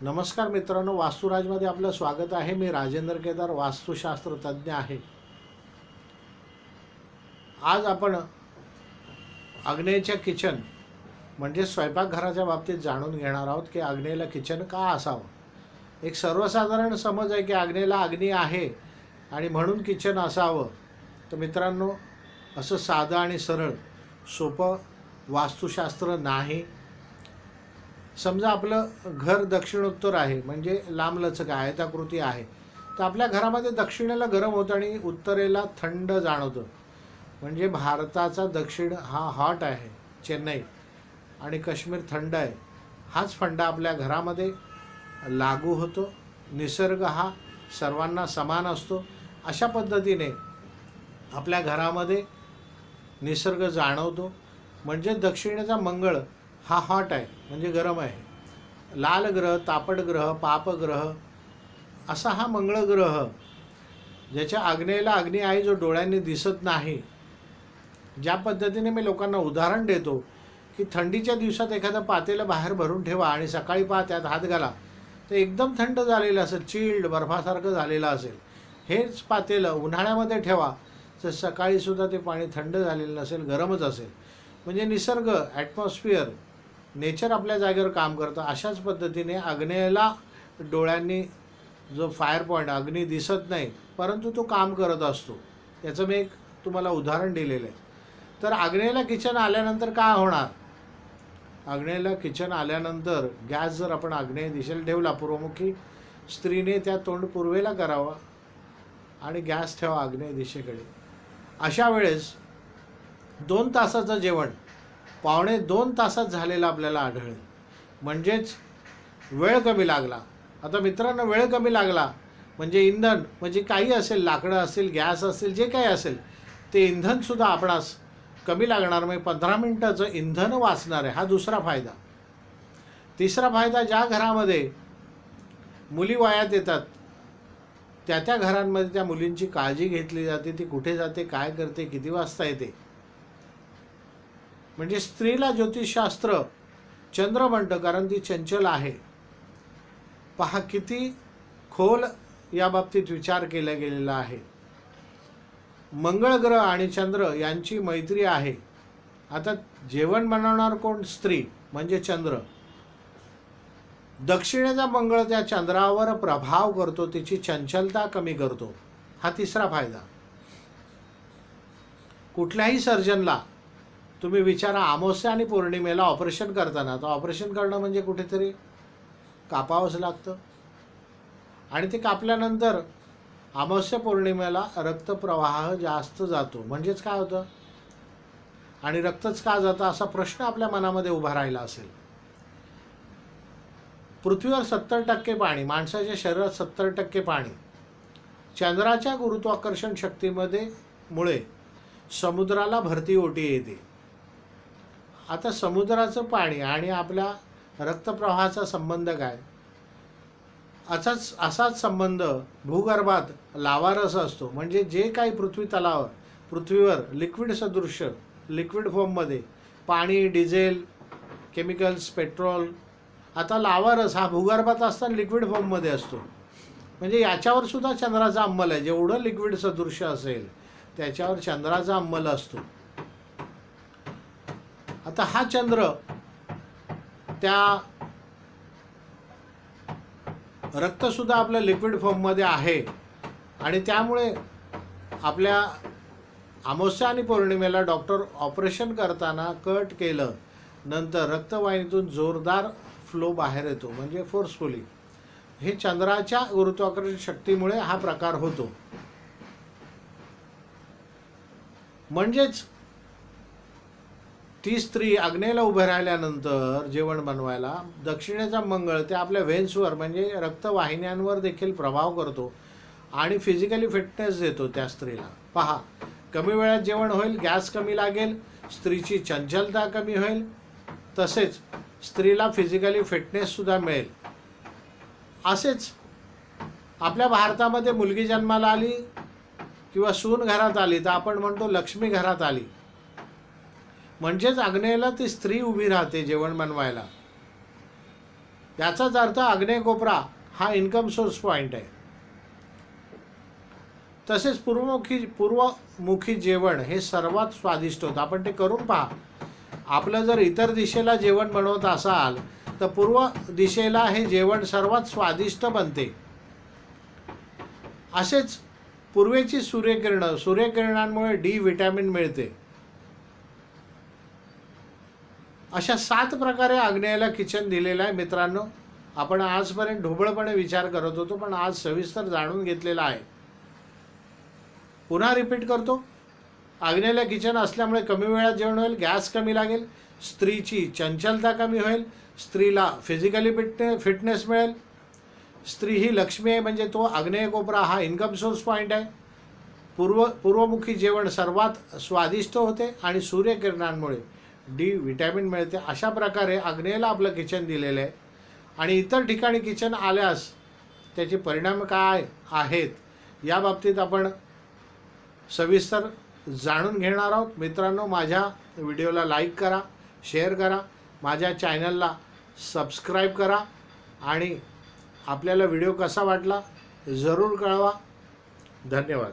नमस्कार मित्रांनो, वास्तुराजमध्ये आपलं स्वागत आहे। मी राजेंद्र केदार, वास्तुशास्त्र तज्ञ आहे। आज आपण आग्नेयच्या किचन म्हणजे स्वयंपाकघराच्या बाबतीत जाणून घेणार आहोत की आग्नेयला किचन का असावं। एक सर्वसाधारण समज आहे की आग्नेयला अग्नी आहे आणि म्हणून किचन असावं। तर मित्रांनो, असं साधं आणि सरळ सोपं वास्तुशास्त्र नाही। समजा आपलं घर दक्षिणोत्तर आहे, म्हणजे लांबलचक आयताकृती आहे, तर आपल्या घरामध्ये दक्षिणेला गरम होतं आणि उत्तरेला थंड जाणवतं। म्हणजे भारताचा दक्षिण हा हॉट आहे, चेन्नई, आणि काश्मीर थंड आहे। हाच फंडा आपल्या घरामध्ये लागू होतो। निसर्ग हा सर्वांना समान असतो। अशा पद्धतीने आपल्या घरामध्ये निसर्ग जाणवतो। म्हणजे दक्षिणेचा मंगळ हा हॉट आहे, म्हणजे गरम आहे। लाल ग्रह, तापट ग्रह, पापग्रह असा हा मंगळ ग्रह, ज्याच्या आग्नेयला अग्नी आहे, जो डोळ्यांनी दिसत नाही। ज्या पद्धतीने मी लोकांना उदाहरण देतो की थंडीच्या दिवसात एखादं पातेलं बाहेर भरून ठेवा आणि सकाळी त्यात हात घाला, तर एकदम थंड झालेलं असेल, चिल्ड बर्फासारखं झालेलं असेल। हेच पातेलं उन्हाळ्यामध्ये ठेवा तर सकाळीसुद्धा ते पाणी थंड झालेलं नसेल, गरमच असेल। म्हणजे निसर्ग, ॲटमॉस्फिअर, नेचर आपल्या जागेवर काम करतं। अशाच पद्धतीने आग्नेयला डोळ्यांनी जो फायर पॉईंट, अग्नी दिसत नाही परंतु तो काम करत असतो। याचं मी एक तुम्हाला उदाहरण दिलेलं आहे। तर आग्नेयला किचन आल्यानंतर काय होणार? आग्नेयला किचन आल्यानंतर गॅस जर आपण आग्नेय दिशेला ठेवला पूर्वमुखी, स्त्रीने त्या तोंड पूर्वेला करावा आणि गॅस ठेवा आग्नेय दिशेकडे। अशा वेळेस 2 तासाचं जेवण पावणे 2 तासात झालेलं आपल्याला आढळेल। म्हणजेच वेळ कमी लागला। आता मित्रांनो, वेळ कमी लागला म्हणजे इंधन, म्हणजे काही असेल, लाकडं असेल, गॅस असेल, जे काही असेल ते इंधनसुद्धा आपणास कमी लागणार। म्हणजे 15 मिनिटाचं इंधन वाचणार आहे, हा दुसरा फायदा। तिसरा फायदा, ज्या घरामध्ये मुली वयात येतात त्या घरांमध्ये त्या मुलींची काळजी घेतली जाते। ती कुठे जाते, काय करते, किती वाजता येते। म्हणजे स्त्रीला ज्योतिषशास्त्र चंद्र म्हणतं, कारण ती चंचल आहे। पहा किती खोल या बाबतीत विचार केला गेलेला आहे। मंगळ ग्रह आणि चंद्र यांची मैत्री आहे। आता जेवण बनवणार कोण? स्त्री, म्हणजे चंद्र। दक्षिणेचा मंगळ त्या चंद्रावर प्रभाव करतो, तिची चंचलता कमी करतो। हा तिसरा फायदा। कुठल्याही सर्जनला तुम्ही विचारा, अमावस्या आणि पौर्णिमेला ऑपरेशन करताना, तर ऑपरेशन करणं म्हणजे कुठेतरी कापावंच लागतं आणि ते कापल्यानंतर अमावस्या पौर्णिमेला रक्तप्रवाह जास्त जातो। म्हणजेच काय होतं? आणि रक्तच का जातं असा प्रश्न आपल्या मनामध्ये उभा राहिला असेल। पृथ्वीवर 70% पाणी, माणसाच्या शरीरात 70% पाणी चंद्राच्या गुरुत्वाकर्षण शक्तीमध्ये मुळे समुद्राला भरती ओटी येते। आता समुद्राचं पाणी आणि आपल्या रक्तप्रवाहाचा संबंध काय? असाच संबंध भूगर्भात लावारस असतो। म्हणजे जे काही पृथ्वीवर लिक्विड सदृश्य, लिक्विड फॉर्ममध्ये पाणी, डिझेल, केमिकल्स, पेट्रोल, आता लावारस हा भूगर्भात असताना लिक्विड फॉर्ममध्ये असतो। म्हणजे याच्यावर सुद्धा चंद्राचा अंमल आहे। जेवढं लिक्विड सदृश्य असेल त्याच्यावर चंद्राचा अंमल असतो। आता हा चंद्र त्या रक्तसुद्धा आपल्या लिक्विड फॉर्ममध्ये आहे आणि त्यामुळे आपल्या अमावस्या आणि पौर्णिमेला डॉक्टर ऑपरेशन करताना कट केलं, नंतर रक्तवाहिनीतून जोरदार फ्लो बाहेर येतो, म्हणजे फोर्सफुली। हे चंद्राच्या गुरुत्वाकर्षण शक्तीमुळे हा प्रकार होतो। म्हणजेच ती स्त्री आग्नेयला उभे राहिल्यानंतर जेवण बनवायला, दक्षिणेचा मंगळ ते आपल्या व्हेन्सवर म्हणजे रक्तवाहिन्यांवर देखील प्रभाव करतो आणि फिजिकली फिटनेस देतो त्या स्त्रीला। पहा, कमी वेळात जेवण होईल, गॅस कमी लागेल, स्त्रीची चंचलता कमी होईल, तसेच स्त्रीला फिजिकली फिटनेससुद्धा मिळेल। असेच आपल्या भारतामध्ये मुलगी जन्माला आली किंवा सून घरात आली तर आपण म्हणतो लक्ष्मी घरात आली। म्हणजेच आग्नेयला ती स्त्री उभी राहते जेवण बनवायला। याचाच अर्थ आग्नेय कोपरा हा इन्कम सोर्स पॉईंट आहे. तसेच पूर्वमुखी जेवण हे सर्वात स्वादिष्ट होतं. आपण ते करून पहा. आपलं जर इतर दिशेला जेवण बनवत असाल तर पूर्व दिशेला हे जेवण सर्वात स्वादिष्ट बनते. असेच पूर्वेची सूर्यकिरणांमुळे डी विटॅमिन मिळते. अशा 7 प्रकारे आग्नेयाला किचन दिलेलं आहे मित्रांनो. आपण आजपर्यंत ढोबळपणे विचार करत होतो, पण आज सविस्तर जाणून घेतलेला आहे. पुन्हा रिपीट करतो. आग्नेयाला किचन असल्यामुळे कमी वेळात जेवण होईल, गॅस कमी लागेल, स्त्रीची चंचलता कमी होईल, स्त्रीला फिजिकली फिटनेस मिळेल. स्त्री ही लक्ष्मी आहे, म्हणजे तो आग्नेय कोपरा हा इन्कम सोर्स पॉईंट आहे. पूर्वमुखी जेवण सर्वात स्वादिष्ट होते आणि सूर्यकिरणांमुळे डी विटॅमिन मिळते. अशा प्रकारे आग्नेयाला आपलं किचन दिलेलं आहे. आणि इतर ठिकाणी किचन आल्यास त्याचे परिणाम काय आहेत या बाबतीत आपण सविस्तर जाणून घेणार आहोत. मित्रांनो, माझ्या व्हिडिओला लाईक करा, शेअर करा, माझ्या चॅनलला सबस्क्राईब करा आणि आपल्याला व्हिडिओ कसा वाटला जरूर कळवा. धन्यवाद.